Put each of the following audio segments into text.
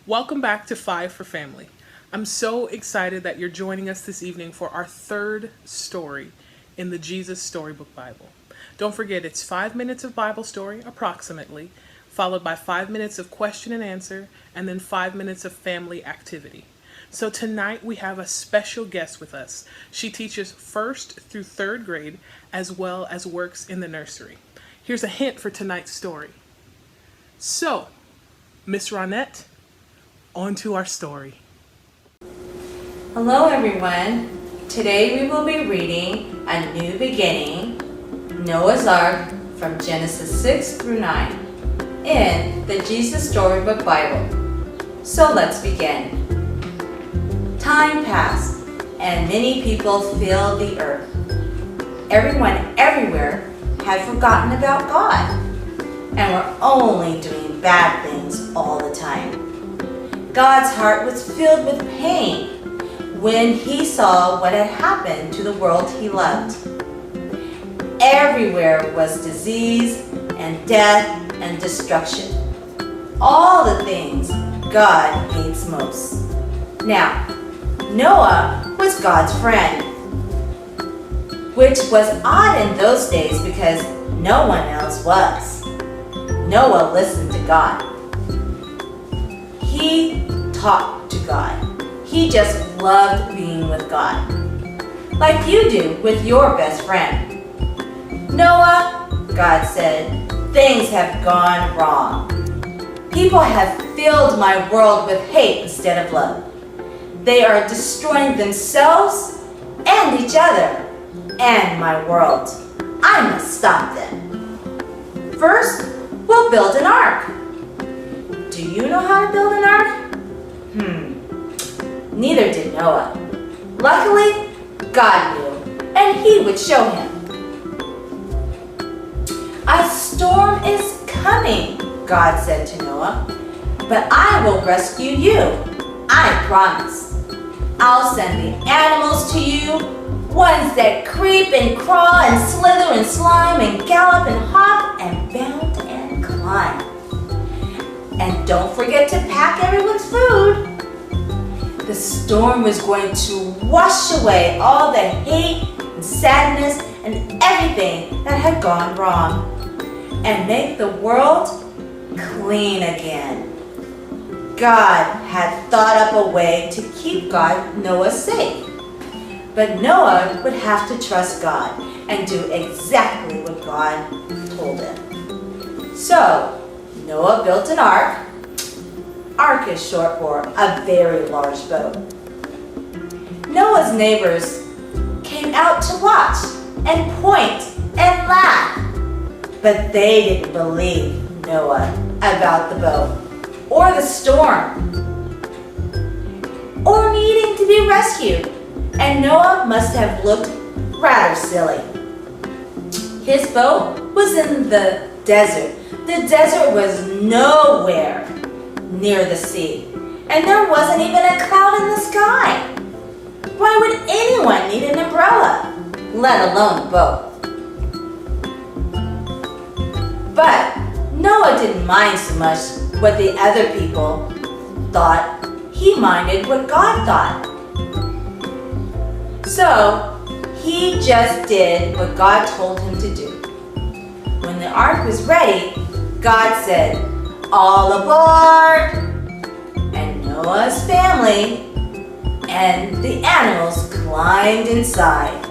Welcome back to Five for Family. I'm so excited that you're joining us this evening for our third story in the Jesus Storybook Bible. Don't forget, it's 5 minutes of Bible story, approximately, followed by 5 minutes of question and answer, and then 5 minutes of family activity. So tonight we have a special guest with us. She teaches 1st through 3rd grade as well as works in the nursery. Here's a hint for tonight's story. So, Miss Ronette, on to our story. Hello everyone. Today we will be reading A New Beginning, Noah's Ark from Genesis 6 through 9 in the Jesus Storybook Bible. So let's begin. Time passed and many people filled the earth. Everyone everywhere had forgotten about God and were only doing bad things all the time. God's heart was filled with pain when he saw what had happened to the world he loved. Everywhere was disease and death and destruction. All the things God hates most. Now, Noah was God's friend, which was odd in those days because no one else was. Noah listened to God. He talked to God. He just loved being with God, like you do with your best friend. Noah, God said, things have gone wrong. People have filled my world with hate instead of love. They are destroying themselves and each other and my world. I must stop them. First, we'll build an ark. Do you know how to build an ark? Neither did Noah. Luckily, God knew, and he would show him. A storm is coming, God said to Noah, but I will rescue you. I promise. I'll send the animals to you, ones that creep and crawl and slither and slime and gallop and hop and bound and climb. And don't forget to pack everyone's food. The storm was going to wash away all the hate and sadness and everything that had gone wrong and make the world clean again. God had thought up a way to keep Noah safe. But Noah would have to trust God and do exactly what God told him. So, Noah built an ark. Ark is short for a very large boat. Noah's neighbors came out to watch and point and laugh. But they didn't believe Noah about the boat or the storm or needing to be rescued. And Noah must have looked rather silly. His boat was in the desert. The desert was nowhere near the sea, and there wasn't even a cloud in the sky. Why would anyone need an umbrella, let alone a boat? But Noah didn't mind so much what the other people thought. He minded what God thought. So he just did what God told him to do. When the ark was ready, God said, "All aboard!" And Noah's family and the animals climbed inside.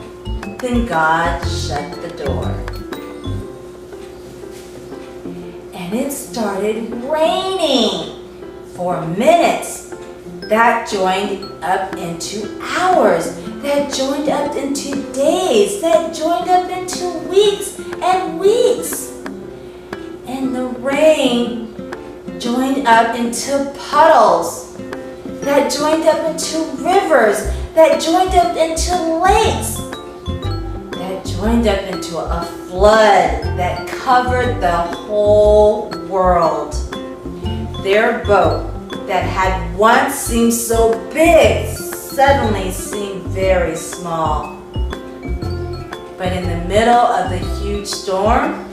Then God shut the door. And it started raining for minutes. That joined up into hours. That joined up into days. That joined up into weeks and weeks. And the rain joined up into puddles, that joined up into rivers, that joined up into lakes, that joined up into a flood that covered the whole world. Their boat that had once seemed so big suddenly seemed very small. But in the middle of the huge storm,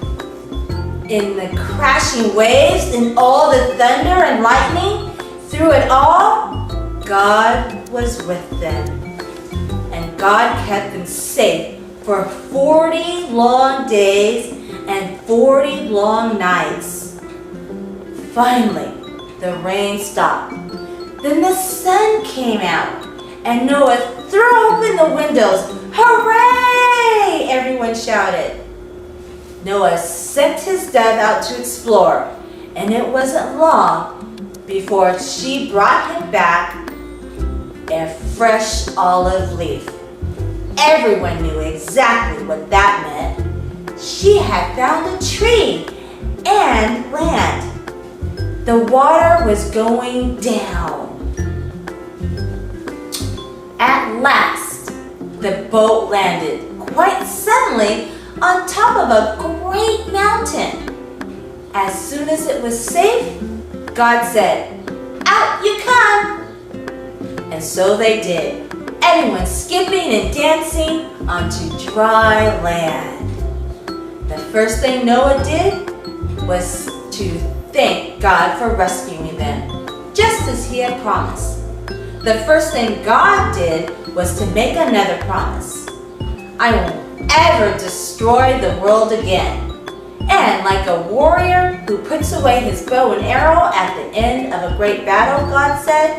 in the crashing waves and all the thunder and lightning, Through it all, God was with them. And God kept them safe for 40 long days and 40 long nights. Finally, the rain stopped. Then the sun came out, and Noah threw open the windows. Hooray! Everyone shouted. Noah sent his dove out to explore, and it wasn't long before she brought him back a fresh olive leaf. Everyone knew exactly what that meant. She had found a tree and land. The water was going down. At last, the boat landed quite suddenly on top of a great mountain. As soon as it was safe, God said, "Out you come!" And so they did, everyone skipping and dancing onto dry land. The first thing Noah did was to thank God for rescuing them, just as he had promised. The first thing God did was to make another promise. I won't ever destroy the world again. And like a warrior who puts away his bow and arrow at the end of a great battle, God said,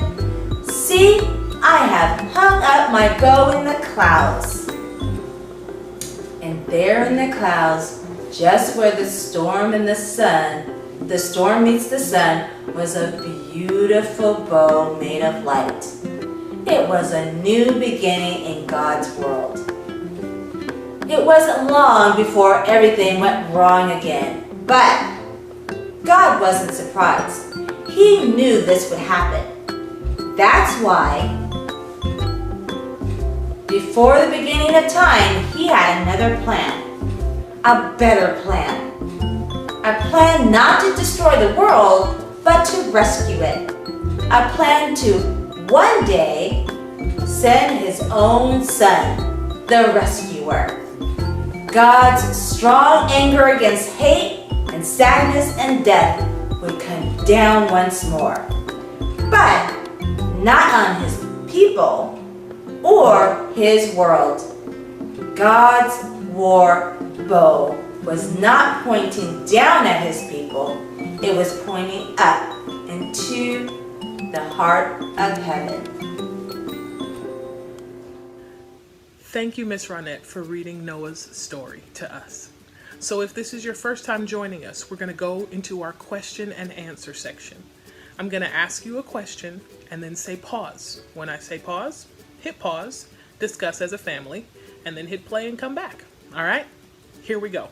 "See, I have hung up my bow in the clouds." And there in the clouds, just where the storm meets the sun, was a beautiful bow made of light. It was a new beginning in God's world. It wasn't long before everything went wrong again, but God wasn't surprised. He knew this would happen. That's why, before the beginning of time, he had another plan, a better plan. A plan not to destroy the world, but to rescue it. A plan to one day send his own son, the rescuer. God's strong anger against hate and sadness and death would come down once more. But not on his people or his world. God's war bow was not pointing down at his people. It was pointing up into the heart of heaven. Thank you, Miss Ronette, for reading Noah's story to us. So if this is your first time joining us, we're going to go into our question and answer section. I'm going to ask you a question and then say pause. When I say pause, hit pause, discuss as a family, and then hit play and come back. All right? Here we go.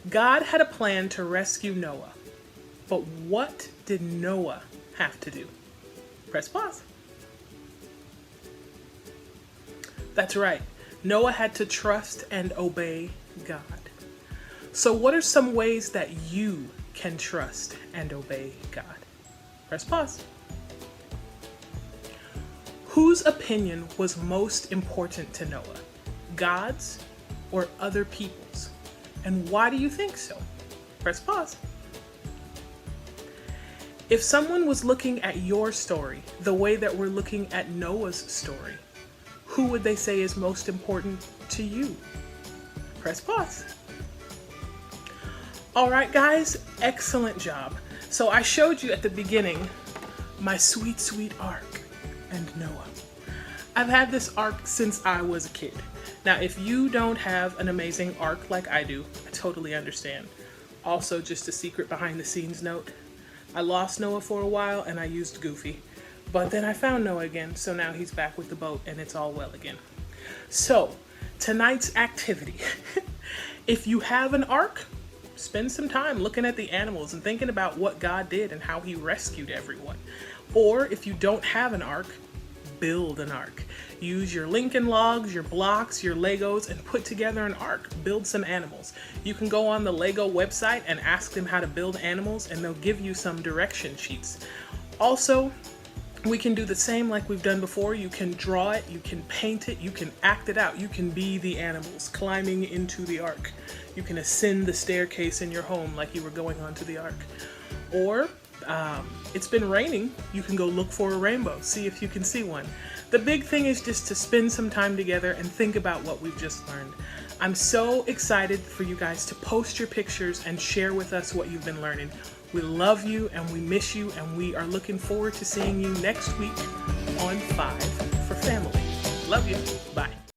God had a plan to rescue Noah, but what did Noah have to do? Press pause. That's right. Noah had to trust and obey God. So what are some ways that you can trust and obey God? Press pause. Whose opinion was most important to Noah? God's or other people's? And why do you think so? Press pause. If someone was looking at your story the way that we're looking at Noah's story, who would they say is most important to you? Press pause. All right, guys, excellent job. So I showed you at the beginning my sweet, sweet ark and Noah. I've had this ark since I was a kid. Now, if you don't have an amazing ark like I do, I totally understand. Also, just a secret behind the scenes note, I lost Noah for a while and I used Goofy. But then I found Noah again, so now he's back with the boat and it's all well again. So, tonight's activity. If you have an ark, spend some time looking at the animals and thinking about what God did and how he rescued everyone. Or if you don't have an ark, build an ark. Use your Lincoln logs, your blocks, your Legos, and put together an ark. Build some animals. You can go on the Lego website and ask them how to build animals, and they'll give you some direction sheets. Also, we can do the same like we've done before. You can draw it, you can paint it, you can act it out. You can be the animals climbing into the ark. You can ascend the staircase in your home like you were going onto the ark. Or It's been raining. You can go look for a rainbow, see if you can see one. The big thing is just to spend some time together and think about what we've just learned. I'm so excited for you guys to post your pictures and share with us what you've been learning. We love you and we miss you, and we are looking forward to seeing you next week on 5 for Family. Love you. Bye.